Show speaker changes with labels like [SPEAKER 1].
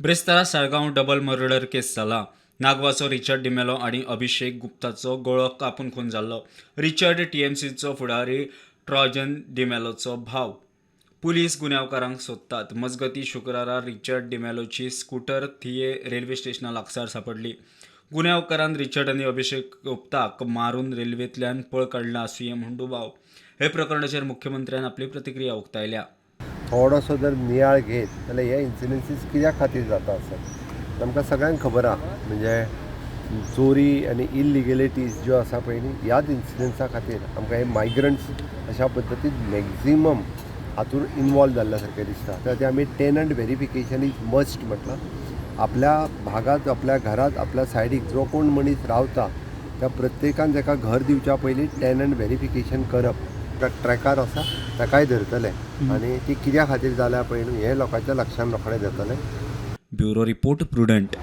[SPEAKER 1] ब्रेस्तारा Saligao double murder केस जाला. नागवाचो Richard D'Mello आणि अभिषेक गुप्ताचो गळो कापून खून जाल्लो. रिचर्ड टीएमसीचो फुडारी ट्रॉजन डिमेलोचो भाव. पुलीस गुन्यांवकारांक सोदतात. मजगतीं शुक्रारा रिचर्ड डिमेलोची स्कूटर थिये रेल्वे स्टेशना लागसार सापडली. गुन्यांवकारान रिचर्ड आनी अभिषेक गुप्ताक मारून रेल्वेंतल्यान पळ काडला असूय म्हूण दुबाव. हे प्रकरणाचेर मुख्यमंत्र्यान आपली प्रतिक्रिया उक्तायल्या.
[SPEAKER 2] थोडोसो जर नियाळ घेत जाल्यार हे इन्सिडन्सीस कित्या खातीर जाता आसत आमकां सगळ्यांक खबर आहा. म्हणजे चोरी आनी इलिगेलिटीज ज्यो आसा पळय न्ही, ह्याच इन्सिडन्सा खातीर आमकां हे मायग्रंट्स अशा पद्दतीन मॅक्झिमम हातूंत इनवॉल्व जाल्ल्या सारकें दिसता. तर ते आमी टेनंट व्हेरिफिकेशन इज मस्ट म्हटलां. आपल्या भागात, आपल्या घरात, आपल्या सायडीक जो कोण मनीस रावता त्या प्रत्येकान जाका घर दिवच्या पयलीं टेनंट व्हेरिफिकेशन करप. ट्रॅकार आसा ताकाय धरतले आनी ती कित्या खातीर जाल्या पळय न्हू हें लोकांच्या लक्षांत रोखडें येतलें.
[SPEAKER 1] Bureau report prudent.